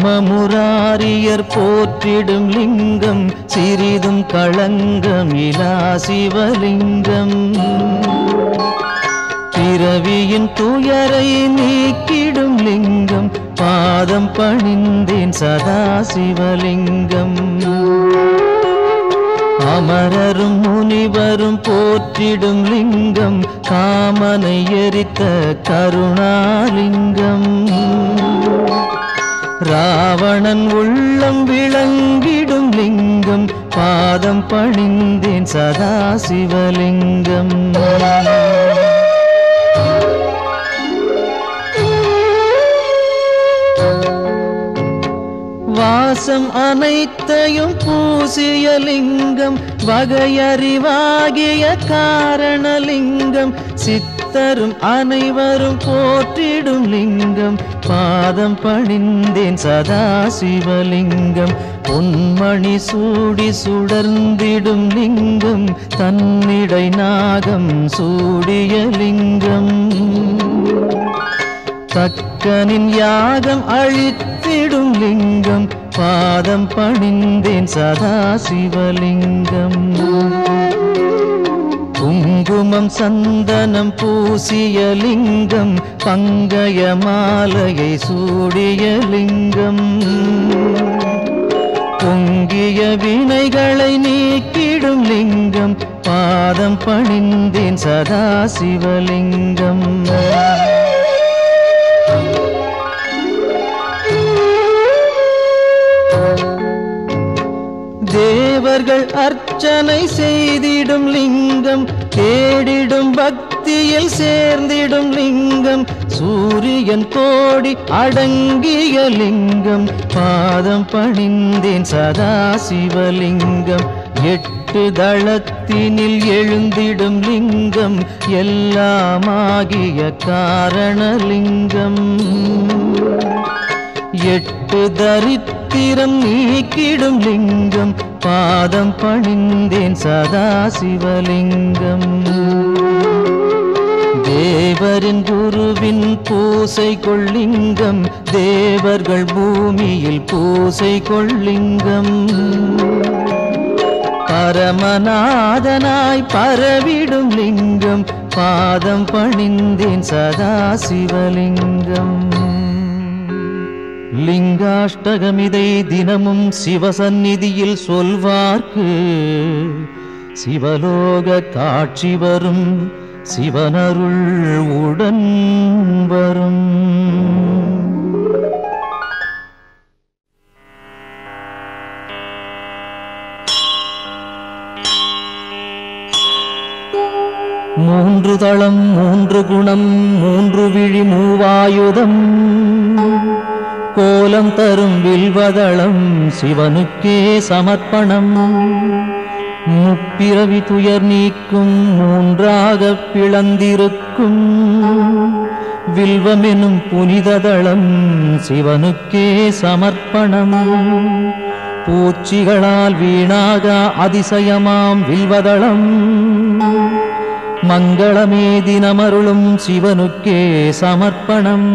காமமுராரியர் போற்றிடும் லிங்கம் சிறிதும் களங்கமிலா சிவலிங்கம். பிறவியின் துயரை நீக்கிடும் லிங்கம் பாதம் பணிந்தேன் சதா சிவலிங்கம். அமரரும் முனிவரும் போற்றிடும் லிங்கம் காமனை எரித்த கருணாலிங்கம். ராவணன் உள்ளம் விளங்கிடும் லிங்கம் பாதம் பணிந்தேன் சதா சிவலிங்கம். வாசம் அனைத்தையும் பூசிய லிங்கம் வகையறிவாகிய காரணலிங்கம். சித்தரும் அனைவரும் போற்றிடும் லிங்கம் பாதம் பணிந்தேன் சதா சிவலிங்கம். பொன்மணி சூடி சுடர்ந்திடும் லிங்கம் தன்னிடை நாகம் சூடிய லிங்கம். தக்கனின் யாகம் அழித்திடும் லிங்கம் பாதம் பணிந்தேன் சதா சிவலிங்கம். குங்குமம் சந்தனம் பூசிய லிங்கம் பங்கய மாலையை சூடிய லிங்கம். பொங்கிய வினைகளை நீக்கிடும் லிங்கம் பாதம் பணிந்தேன் சதா சிவலிங்கம். தேவர்கள் அர்ச்சனை செய்திடும் லிங்கம் தேடிடும் பக்தியில் சேர்ந்திடும் லிங்கம். சூரியன் கோடி அடங்கிய லிங்கம் பாதம் பணிந்தேன் சதா சிவலிங்கம். 8 தளத்தினில் எழுந்திடும் லிங்கம் எல்லாமாகிய காரணலிங்கம். 8 தரித்திரம் நீக்கிடும் லிங்கம் பாதம் பணிந்தேன் சதா சிவலிங்கம். தேவரின் குருவின் பூசை கொள்ளிங்கம் தேவர்கள் பூமியில் பூசை கொள்ளிங்கம். பரமநாதனாய் பரவிடும் லிங்கம் பாதம் பணிந்தேன் சதா சிவலிங்கம். லிங்காஷ்டகமிதை தினமும் சிவசந்நிதியில் சொல்வார்க்கு சிவலோக காட்சி வரும் சிவனருள் உடன் வரும். மூன்று தளம் 3 குணம் 3 விழி 3 ஆயுதம் கோலம் தரும் வில்வதளம் சிவனுக்கே சமர்ப்பணம். முப்பிறவி துயர் நீக்கும் 3ஆக பிளந்திருக்கும் வில்வமெனும் புனிததளம் சிவனுக்கே சமர்ப்பணம். பூச்சிகளால் வீணாக அதிசயமாம் வில்வதளம் மங்களமே தினமருளும் சிவனுக்கே சமர்ப்பணம்.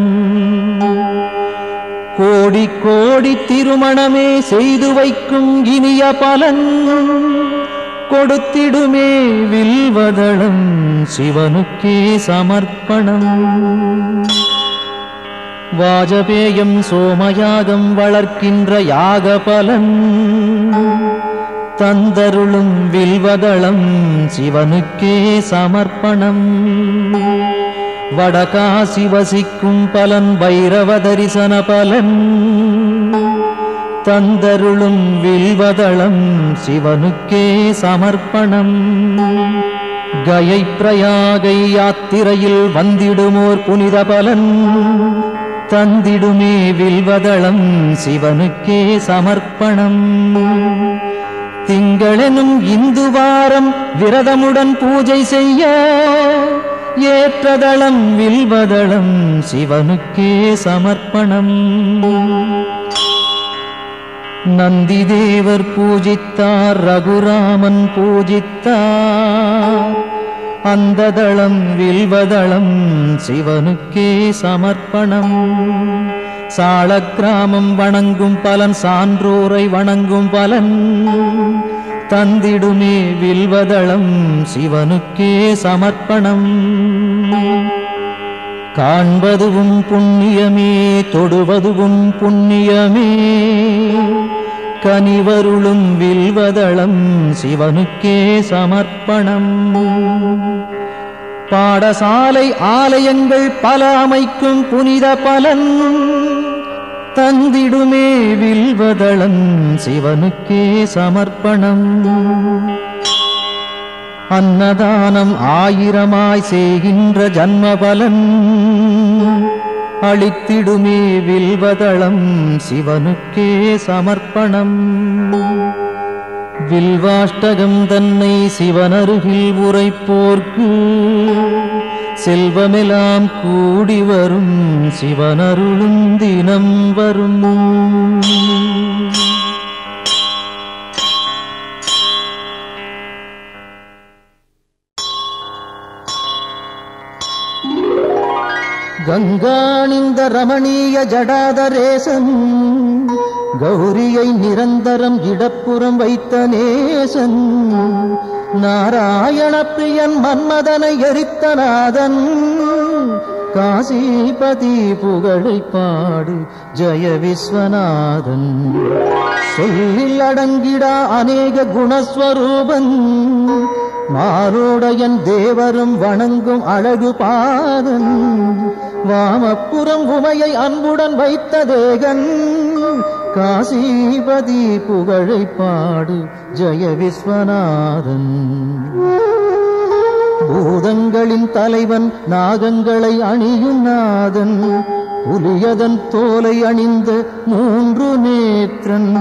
கோடி கோடி திருமணமே செய்து வைக்கும் இனிய பலன் கொடுத்திடுமே வில்வதளம் சிவனுக்கே சமர்ப்பணம். வாஜபேயம் சோமயாகம் வளர்க்கின்ற யாக பலன் தந்தருளும் வில்வதளம் சிவனுக்கே சமர்ப்பணம். வடகாசி வசிக்கும் பலன் பைரவ தரிசன பலன் தந்தருளும் வில்வதளம் சிவனுக்கே சமர்ப்பணம். கயை பிரயாகை யாத்திரையில் வந்திடுமோர் புனித பலன் தந்திடுமே வில்வதளம் சிவனுக்கே சமர்ப்பணம். திங்களெனும் இந்து வாரம் விரதமுடன் பூஜை செய்ய ஏற்றதளம் வில்வதளம் சிவனுக்கே சமர்ப்பணம். நந்தி தேவர் பூஜித்தார் ரகுராமன் பூஜித்தார் அந்த தளம் வில்வதளம் சிவனுக்கே சமர்ப்பணம். சாளக்கிராமம் வணங்கும் பலன் சான்றோரை வணங்கும் பலன் தந்திடுமே வில்வதளம் சிவனுக்கே சமர்ப்பணம். காண்பதுவும் புண்ணியமே தொடுவதுவும் புண்ணியமே கனிவருளும் வில்வதளம் சிவனுக்கே சமர்ப்பணம். பாடசாலை ஆலயங்கள் பல அமைக்கும் புனித பலன் தந்திடுமே வில்வதளம் சிவனுக்கே சமர்ப்பணம். அன்னதானம் ஆயிரமாய் செய்கின்ற ஜன்ம பலன் அளித்திடுமே வில்வதளம் சிவனுக்கே சமர்ப்பணம். வில்வாஷ்டகம் தன்னை சிவனருகில் உரைப்போர்க்கு செல்வமெல்லாம் கூடி வரும் சிவனருளும் தினம் வரும். கங்காணிந்த ரமணீய ஜடாதரேசன் கௌரியை நிரந்தரம் இடப்புறம் வைத்த நேசன் நாராயண பிரியன் மன்மதனை எரித்த நாதன் காசிபதி புகழை பாடு ஜெய விஸ்வநாதன். சொல்லில் அடங்கிடா அநேக குணஸ்வரூபன் மாரோடையன் தேவரும் வணங்கும் அழகு பாதன் வாமப்புறம் உமையை அன்புடன் வைத்த தேகன் காசிபதி புகழை பாடு ஜெய விஸ்வநாதன். பூதங்களின் தலைவன் நாகங்களை அணியும் நாதன் புலியதன் தோலை அணிந்த மூன்று நேத்திரன்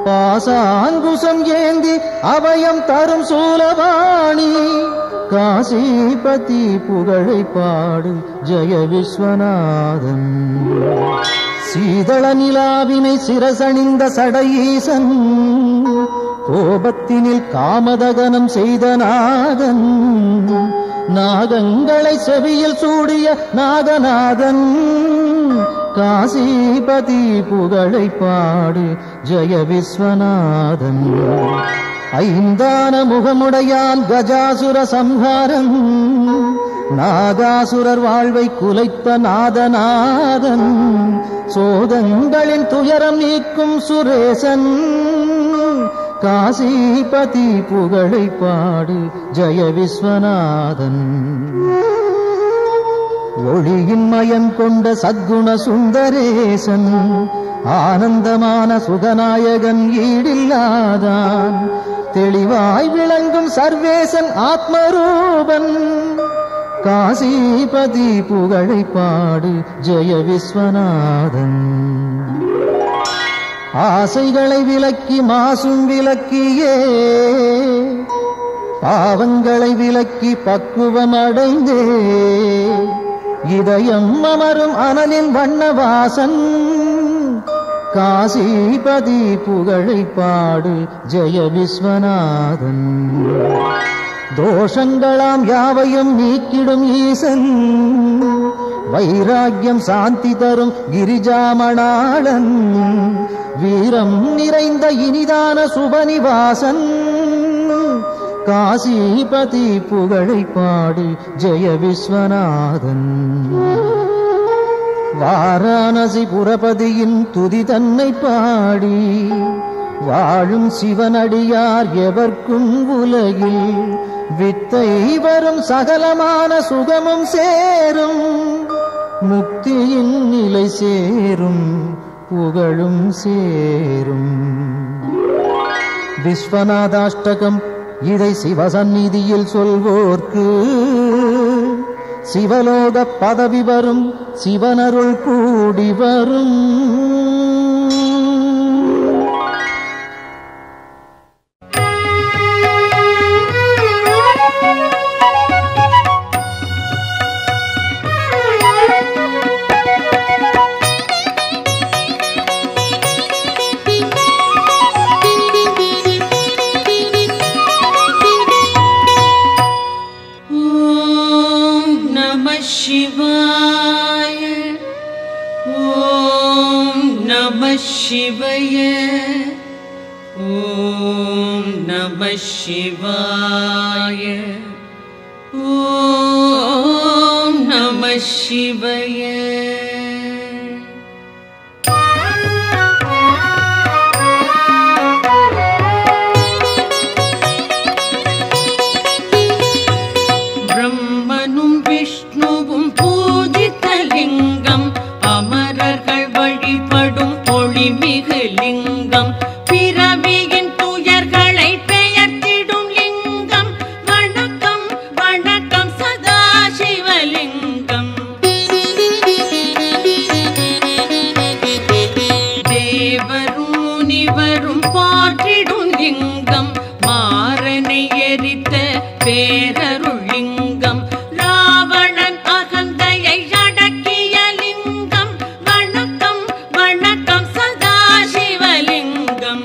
பாசாங்குசம் ஏந்தி அபயம் தரும் சூலவாணி காசிபதி புகழை பாடு ஜெய விஸ்வநாதன். சீதள நிலாவினை சிரசணிந்த சடையீசன் கோபத்தினில் காமதகனம் செய்த நாதன் நாகங்களை செவியில் சூடிய நாகநாதன் காசிபதி புகழை பாடு ஜெய விஸ்வநாதன். ஐந்தான முகமுடையான் கஜாசுர சம்ஹாரம் நாகாசுரர் வாழ்வை குலைத்த நாதநாதன் சோதங்களின் துயரம் நீக்கும் சுரேசன் காசிபதி புகழை பாடு ஜெய விஸ்வநாதன். ஒளியின் மயம் கொண்ட சத்குண சுந்தரேசன் ஆனந்தமான சுகநாயகன் ஈடில்லாதான் தெளிவாய் விளங்கும் சர்வேசன் ஆத்மரூபன் காசிபதி புகழை பாடு ஜெய விஸ்வநாதன். ஆசைகளை விலக்கி மாசும் விலக்கியே பாவங்களை விலக்கி பக்குவம் அடைந்தே இதயம் அமரும் அனலின் வண்ணவாசன் காசிபதி புகழை பாடு ஜெய விஸ்வநாதன். தோஷங்களாம் யாவையும் நீக்கிடும் ஈசன் வைராக்கியம் சாந்தி தரும் கிரிஜாமணாளன் வீரம் நிறைந்த இனிதான சுபநிவாசன் காசிபதி புகழை பாடு ஜெய விஸ்வநாதன். வாரணாசி புரபதியின் துதி தன்னை பாடி வாழும் சிவனடியார் எவர்க்கும் உலகில் வித்தை வரும் சகலமான சுகமும் சேரும் முக்தியின் நிலை சேரும் புகழும் சேரும். விஸ்வநாதாஷ்டகம் இதை சிவசந்நிதியில் சொல்வோர்க்கு சிவலோக பதவி வரும் சிவனருள் கூடி வரும். शिवाय ओम நமः சிவாய. ஓம் நமः சிவாய. ஓம் நமः சிவாய. பிரம்மனும் விஷ்ணுவும் பூஜித்த லிங்கம், அமரர்கள் வழிபடும் ஒளிமிகு லிங்கம், பிறவியின் துயர்களை பெயர்த்திடும் லிங்கம். வணக்கம் வணக்கம் சதாசிவலிங்கம். தேவரும் முனிவரும் போற்றிடும் லிங்கம், மாறனை எரித்த பேரருள் லிங்கம், ராவணன் அகந்தையை அடக்கிய லிங்கம். வணக்கம் வணக்கம் சதாசிவலிங்கம்.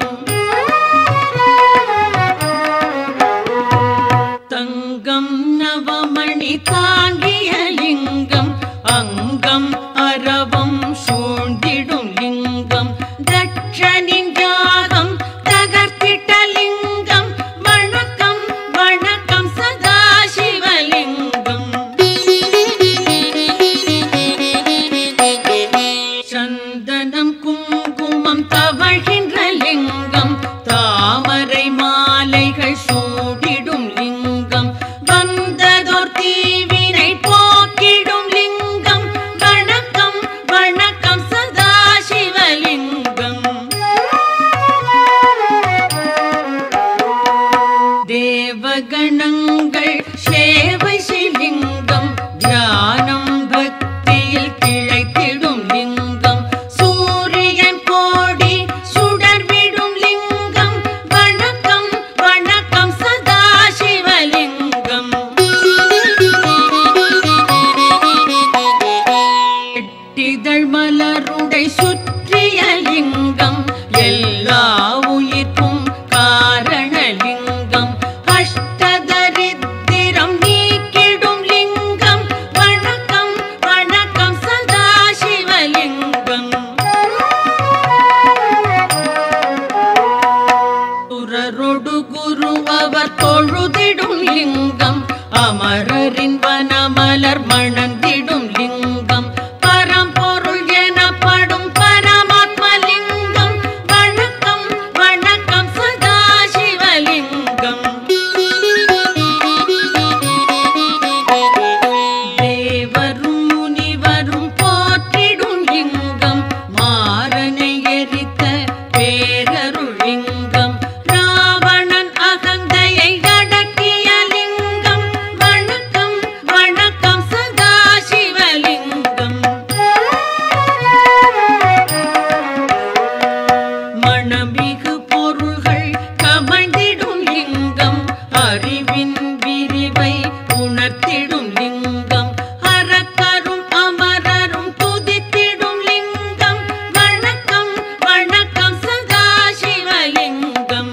தங்கம் நவமணி தாங்கிய லிங்கம், அங்கம் அரவம் சூழ்ந்திடும் லிங்கம், தட்சனின் யாகம் தகர்த்திட்ட லிங்கம். வணக்கம் வணக்கம் சதாசிவலிங்கம். சந்தனம் குங்குமம் தவழ்கின்ற லிங்கம், தாமரை மாலைகள் சூடிடும் லிங்கம், வந்ததோர் தீவினை போக்கிடும் லிங்கம். வணக்கம் வணக்கம் சதாசிவலிங்கம். தேவகணங்கள் சேவை செய்லிங்கம், தியானம் பக்தியில் திளைத்திடும் லிங்கம், சூரியன் கோடி சுடர்விடும் லிங்கம். வணக்கம் வணக்கம் சதாசிவலிங்கம். எட்டிதழ் மலருடை சுற்றிய லிங்கம், எல்லா உயிர்க்கும் காரணலிங்கம், அஷ்டதரித்திரம் நீக்கிடும் லிங்கம். வணக்கம் வணக்கம் சதாசிவலிங்கம். சுரரொடு குரு அவர் தொழுதிடும் லிங்கம், அமரரின் வனமலர் மணந்திடும் லிங்கம், பரம்பொருள் எனப்படும் பரமாத்மலிங்கம். வணக்கம் வணக்கம் சதாசிவலிங்கம். தேவரும் முனிவரும் போற்றிடும் லிங்கம், மாறனை எரித்த பேரருள் லிங்கம், ராவணன் அகந்தையை அடக்கிய லிங்கம். வணக்கம் வணக்கம் சதாசிவலிங்கம். மணமிகு பொருள்கள் கமழ்ந்திடும் லிங்கம், அறிவின் விரிவை உணர்த்திடும் லிங்கம், அரக்கரும் அமரரும் துதித்திடும் லிங்கம். வணக்கம் வணக்கம் சதாசிவலிங்கம்.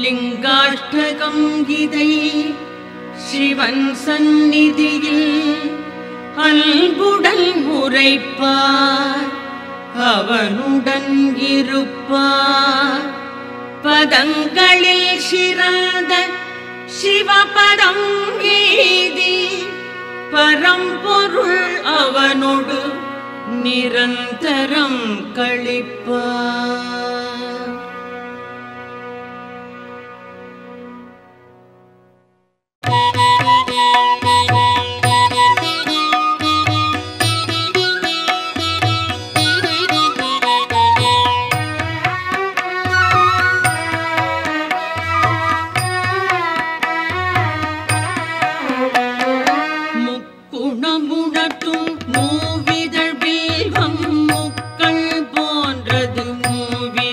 லிங்காஷ்டகம் இதை சிவன் சந்நிதியில் அன்புடன் உரைப்பார், அவனுடன் இருப்பார். பதங்களில் சிறந்த சிவபதம் எய்தி, பரம்பொருள் அவனோடு நிரந்தரம் கழிப்பார். முக்குணமுணர்த்தும் மூவிதழ் வில்வம், முக்கள் போன்றது மூவி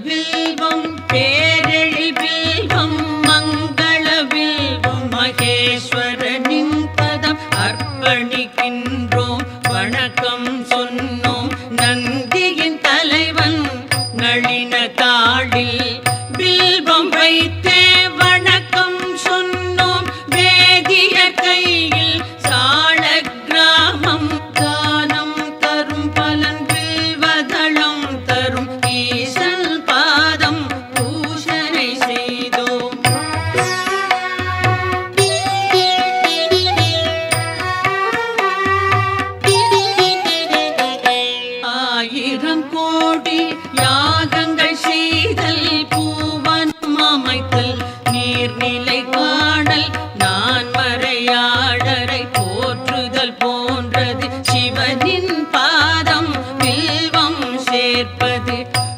பில்வம் பேரெழில் பில்வம் மங்கள பில்வம் மகேஸ்வரனின் பதம் அர்ப்பணிக்கின்றோம் வணக்கம் சொன்னோம் நந்தியின் தலைவன் நளின தாளில் பில்வம் வைத்தே வணக்கம் சொன்னோம் வேதிய கையில் சாள கிராமம் தானம் தரும் பலன் பில்வதளம் தரும் ஈசன் பாதம் பூஷனை செய்தோம் ஆயிரம் கோடி யாகங்கள் செய்தல் பூவனம் அமைத்தல் நீர்நிலை காணல் நான் மறையாடரை போற்றுதல் போன்றது சிவனின் பாதம் வில்வம் சேர்ப்பது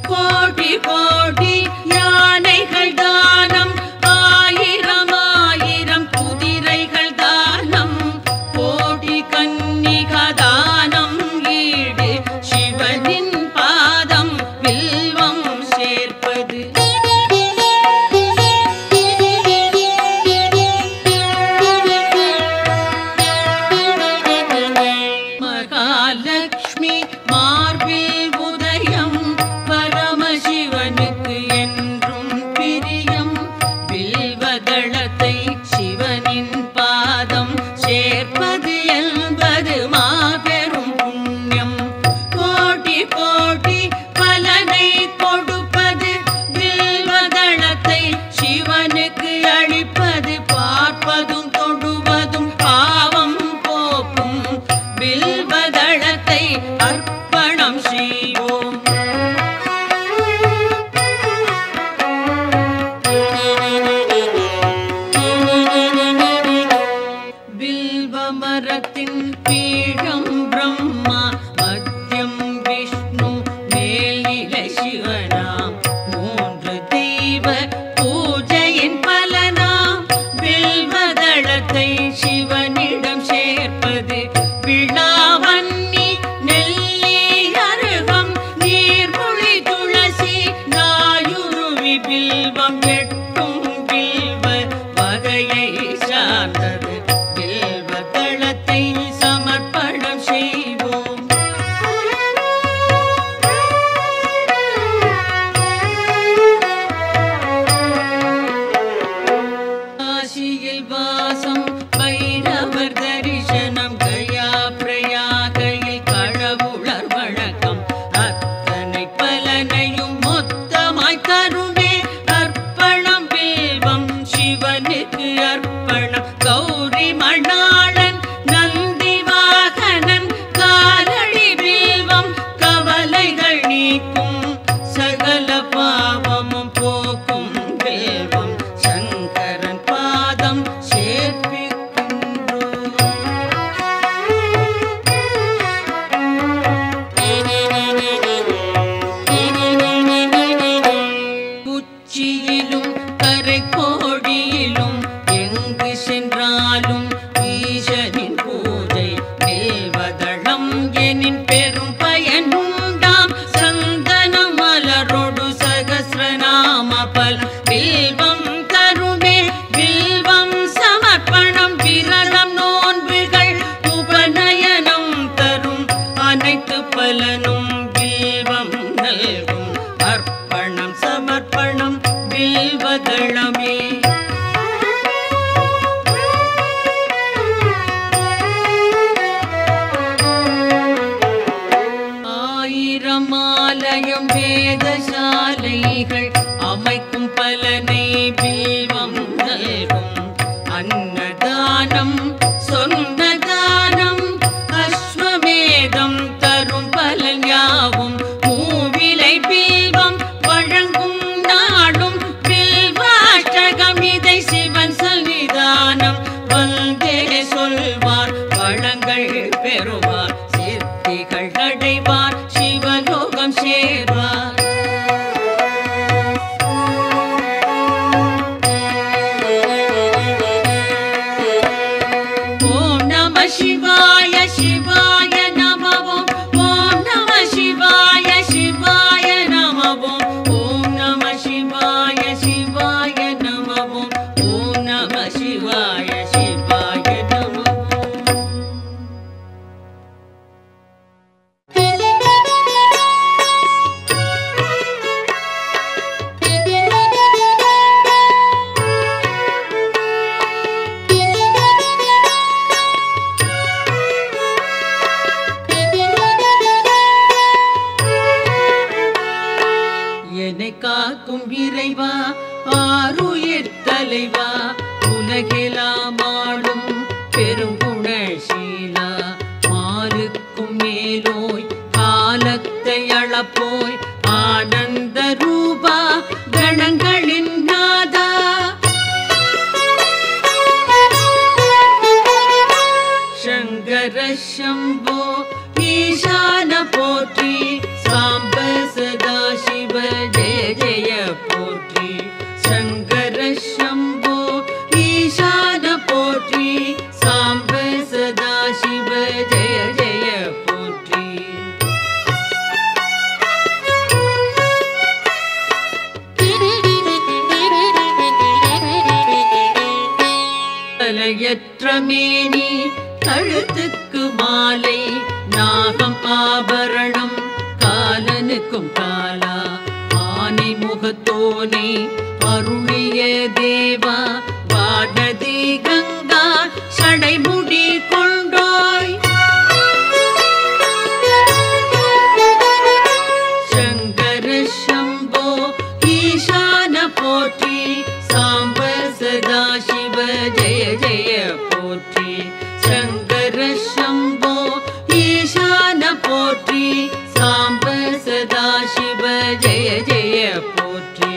கோடி கோடி யானைகள் தானம் ஆயிரம் ஆயிரம் குதிரைகள் தானம் கோடி கன்னிகா தானம் ஈடு சிவனின் பாதம் வில்வம் சேர்ப்பது மகாலட்சுமி மார்பில் உதயம் பரமசிவனுக்கு என்றும் பிரியம் வில்வதளத்தை சிவனின் பாதம் சேர்ப்பது என்பது மாபெரும் புண்ணியம் கோடி கோடி பலனை கொடுப்பது வில்வதளத்தை சிவனுக்கு அளிப்பது பார்ப்பதும் தொடுவதும் பாவம் போக்கும் வில்வதளத்தை அர்ப்பணம் செய்வோம் வில்வ மரத்தின் பீடம் பிரம்மா மத்தியம் விஷ்ணு மேல்நிலை சிவனாம் மூன்று தெய்வ பூஜையின் பலனாம் வில்வதளத்தை சிவனிடம் சேர்ப்பது விழாவன்னி நெல்லி அருகம் நீர்மொழி துளசி நாயுருவி பில்வம் எட்டும் பில்வ வகையை சார்ந்தது வில்வதளத்தை சமர்ப்பணம் செய்வோம் காசியில் வாசம் பைரவர் தரிசனம் கயா பிரயாகையில் கடவுளர் வணக்கம் அத்தனை பலனையும் மொத்தமாய் தருமே அர்ப்பணம் வில்வம் சிவனுக்கு அர்ப்பணம் கௌரி மணாளன் நந்தி வாகனன் காலடி வில்வம் கவலைகள் நீக்கும் சகல பாவமும் போக்கும் வில்வம் சங்கரன் பாதம் சேர்ப்பிக்கின்றோம் உச்சியிலும் கரை கோடியிலும் எங்கு சென்றாலும் ஈசனின் பூஜை வில்வதளம் எனின் பெரும் பயன் உண்டாம் சந்தனம் மலரோடு சகஸ்ரநாம பல வில்வம் தருமே வில்வம் சமர்ப்பணம் விரதம் நோன்புகள் உபநயனம் தரும் அனைத்து பலனும் வில்வம் நல்கும் அர்ப்பணம் சமர்ப்பணம் வில்வதளமே ஆயிரம் ஆலயம் வேதசாலைகள் அமைக்கும் பலனை வில்வம் நல்கும் அன்னதானம் சொந்த தானம் அஸ்வமேதம் தரும் பலன் யாவும் மூவிலை வில்வம் வழங்கும் நாடும் வில்வாஷ்டகம் இதை சிவன் சன்னிதானம் வந்தே சொல்வார் வளங்கள் பெறுவார் சித்திகள் அடைவார் சிவலோகம் சேர்வார் சிவாய சிவாய நமவோம் ஓம் நம சிவாய சிவாய நமவோம் ஓம் என்னை காக்கும் இறைவா ஆருயிர் தலைவா உலகெல்லாம் ஆளும் பெருங்குணசீலா மாலுக்கும் மேலோய் காலத்தை அளப்போய் ஆனந்த ரூபா கணங்களின் நாதா சங்கர சம்போ ஈசான போற்றி சாம்ப சதா சிவ ஜெய ஜெய போற்றி சங்கர சம்போ ஈசான போற்றி சாம்ப சதா சிவ ஜெய ஜெய போற்றி தலையற்ற மேனி கழுத்துக்கு மாலை நாகம் ஆபரணம் காலனுக்கும் காலா ஆனை முகத்தோனே அருளிய தேவா வானதி கங்கா சடைமுடி கொண்டோய் சங்கர சம்போ ஈசான போற்றி சாம்ப சதா சிவ ஜெய ஜெய போற்றி சங்கர சம்போ ஈசான போற்றி சாம்ப சதா சிவ ஜெய ஜெய போற்றி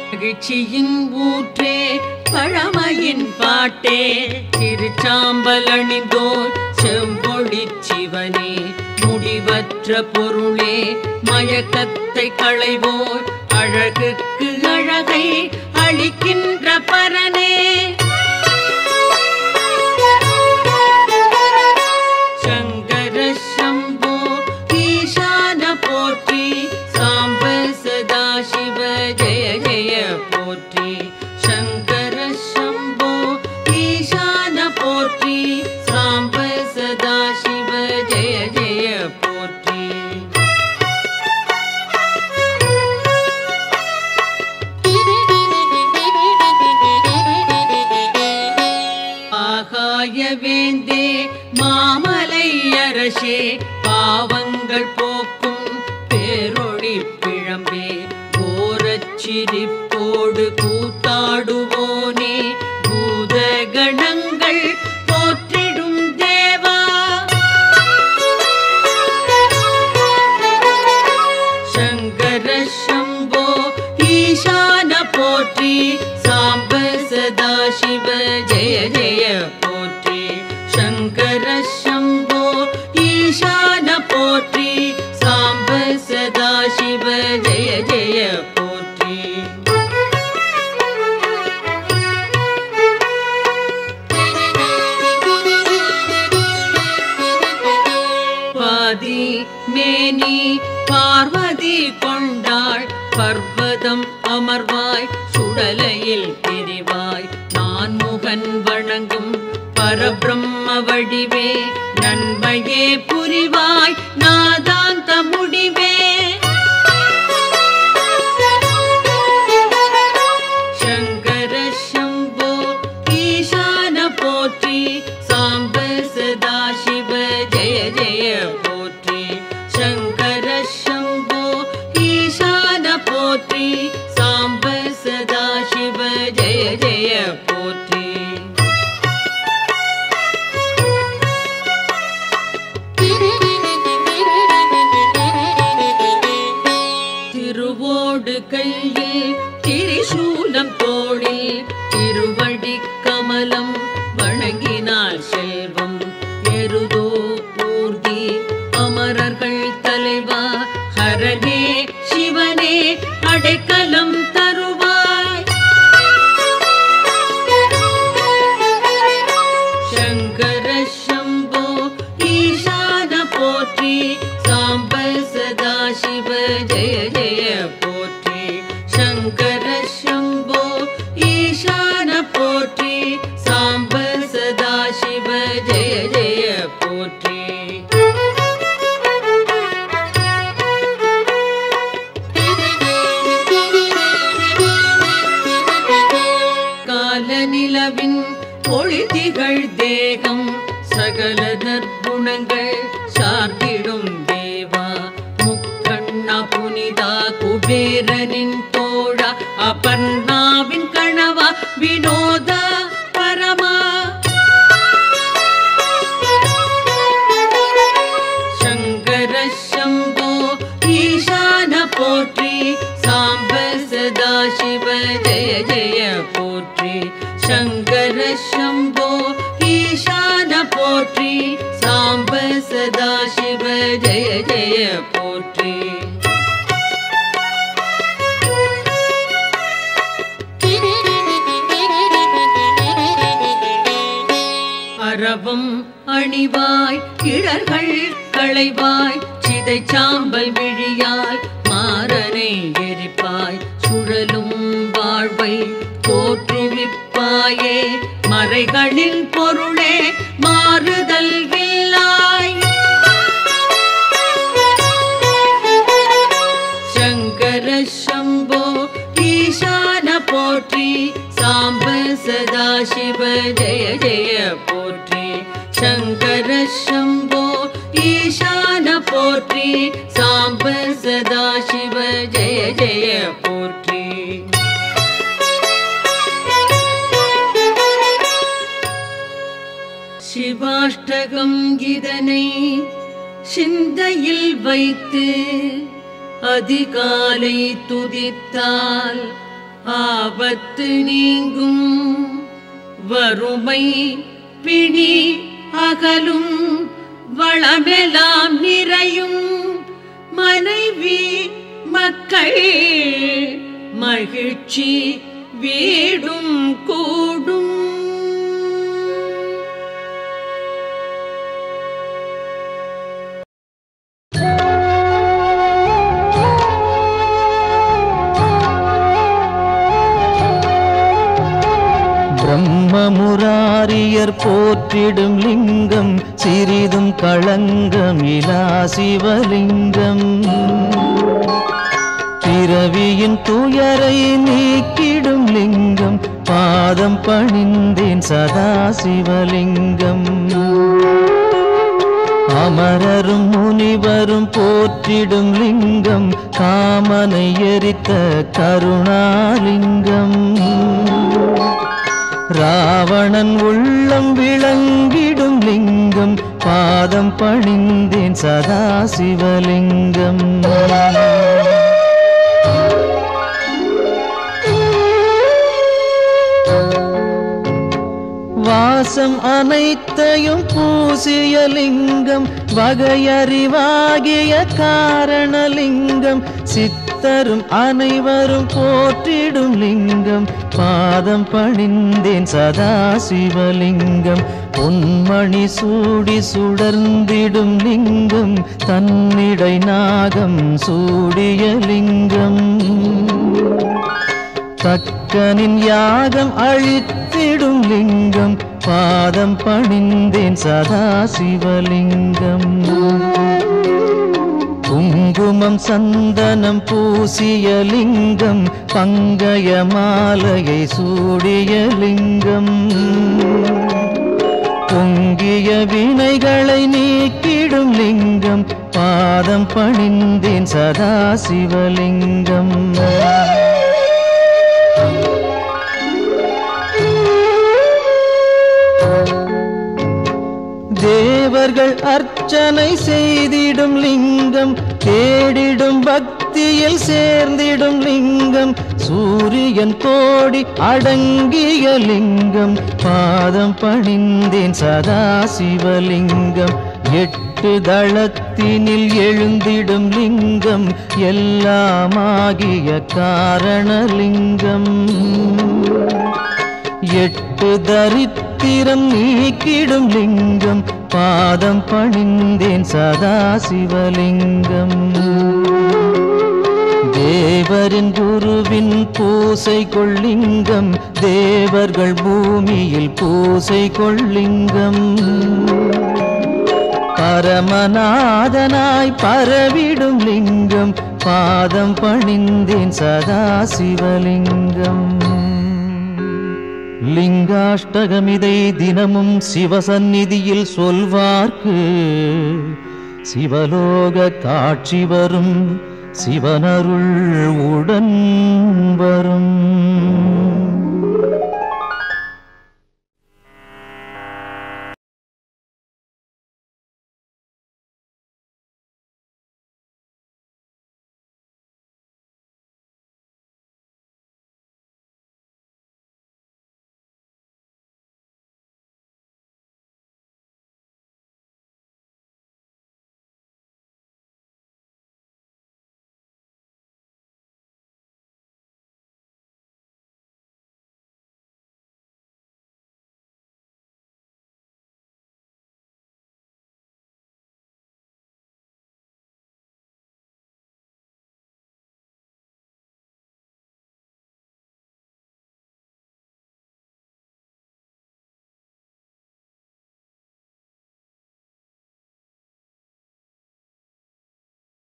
மகிழ்ச்சியின் ஊற்றே பழமையின் பாட்டே திருச்சாம்பல் அணிந்தோர் செம்பொழி சிவனே முடிவற்ற பொருளே மயக்கத்தை களைவோர் அழகுக்கு அழகை அளிக்கின்ற பரனே சங்கர சம்போ ஈசான போற்றி சாம்ப சதா சிவ ஜெய ஜெய போற்றி சங்கர சம்போ ஈசான போற்றி சாம்ப சதா சிவ ஜெய ஜெய போற்றி ஆகாய வேந்தே மாமலை அரசே பாவங்கள் போக்கும் பேரொளி பிழம்பே கோரச்சிரிப்போடு கூத்தாடுவோனே பூத கணங்கள் போற்றிடும் தேவா சங்கர சம்போ ஈசான போற்றி சாம்ப சதா சிவ ஜெய ஜெய போற்றி சங்கர சம்போ ஈசான போற்றி சாம்ப சதா சிவ ஜெய ஜெய போற்றி பாதி மேனி பார்வதி கொண்டாள் பர்வதம் அமர்வாய் சுடலையில் பிரிவாய் நான் முகன் வணங்கும் பரபிரம்ம வடிவே நன்மையே புரிவாய் நாதாந்த முடிவே சங்கர சம்போ ஈசான போற்றி சாம்ப சதா சிவ ஜெய ஜெய போற்றி சங்கர சம்போ ஈசான போற்றி சாம்ப சதா சிவ ஜெய ஜெய போற்றி திருவோடு கையில் திரிசூலம் தோளில் திருவடி கமலம் வணங்கினால் செல்வம் எருதோ பூர்த்தி அமரர்கள் தலைவா ஹரனே சிவனே அடைக்கலம் தருவாய் சங்கர சம்போ ஈசான போற்றி சாம்ப சதா சிவ ஜெய ஜெய போற்றி சங்கர சம்போ ஈசான போற்றி சாம்ப சதா சிவ ஜெய ஜெய போற்றி திகழ் தேகம் சகல நற்குணங்கள் சார்ந்திடும் தேவா முக்கண்ணா புனிதா குபேரனின் தோழா அபர்ணாவின் கணவா வினோதா பரமா சங்கர சம்போ ஈசான போற்றி சாம்ப சதா சிவ ஜெய ஜெய போற்றி சங்கர சம்போ ஈசான போற்றி சாம்ப சதா சிவ ஜெய ஜெய போற்றி அரவம் அணிவாய் கிழர்கள் களைவாய் சிதை சாம்பல் விழியாய் மாறனை எரிப்பாய் சுழலும் வாழ்வை தோற்றுவிப்பாயே மறைகளின் பொருளே மாறுதல் இல்லாய் சங்கர சம்போ ஈசான போற்றி சாம்ப சதா சிவ ஜெய ஜெய போற்றி சங்கர சம்போ ஈசான போற்றி சாம்ப சதா சிவ ஜெய ஜெய போற்றி சிவாஷ்டகம் இதனை சிந்தையில் வைத்து அதிகாலை துதித்தால் ஆபத்து நீங்கும் வறுமை பிணி அகலும் வளமெல்லாம் நிறையும் மனைவி மக்கள் மகிழ்ச்சி வீடும் கூடும் பிரம்மமுராரியர் போற்றிடும் லிங்கம் சிறிதும் களங்கமிலா சிவலிங்கம் பிறவியின் துயரை நீக்கிடும் லிங்கம் பாதம் பணிந்தேன் சதா சிவலிங்கம் அமரரும் முனிவரும் போற்றிடும் லிங்கம் காமனை எரித்த கருணாலிங்கம் ராவணன் உள்ளம் விளங்கிடும் லிங்கம் பாதம் பணிந்தேன் சதா சிவலிங்கம் வாசம் அனைத்தையும் பூசிய லிங்கம் வகையறிவாகிய காரணலிங்கம் சித்தரும் அனைவரும் போற்றிடும் லிங்கம் பாதம் பணிந்தேன் சதா சிவலிங்கம் பொன்மணி சூடி சுடர்ந்திடும் லிங்கம் தன்னிடை நாகம் சூடிய லிங்கம் தக்கனின் யாகம் அழித்திடும் லிங்கம் பாதம் பணிந்தேன் சதா சிவலிங்கம் குங்குமம் சந்தனம் பூசிய லிங்கம் பங்கய மாலையை சூடிய லிங்கம் பொங்கிய வினைகளை நீக்கிடும் லிங்கம் பாதம் பணிந்தேன் சதா சிவலிங்கம் தேவர்கள் அர்ச்சனை செய்திடும் லிங்கம் தேடிடும் பக்தியில் சேர்ந்திடும் லிங்கம் சூரியன் கோடி அடங்கிய லிங்கம் பாதம் பணிந்தேன் சதா சிவலிங்கம் எட்டு தளத்தினில் எழுந்திடும் லிங்கம் எல்லாமாகிய காரணலிங்கம் எட்டு தரித்திரம் நீக்கிடும் லிங்கம் பாதம் பணிந்தேன் சதா சிவலிங்கம் தேவரின் குருவின் பூசை கொள்ளிங்கம் தேவர்கள் பூமியில் பூசை கொள்ளிங்கம் பரமநாதனாய் பரவிடும் லிங்கம் பாதம் பணிந்தேன் சதா சிவலிங்கம் லிங்காஷ்டகமிதை தினமும் சிவசந்நிதியில் சொல்வார்க்கு சிவலோக காட்சி வரும் சிவனருள் உடன் வரும்.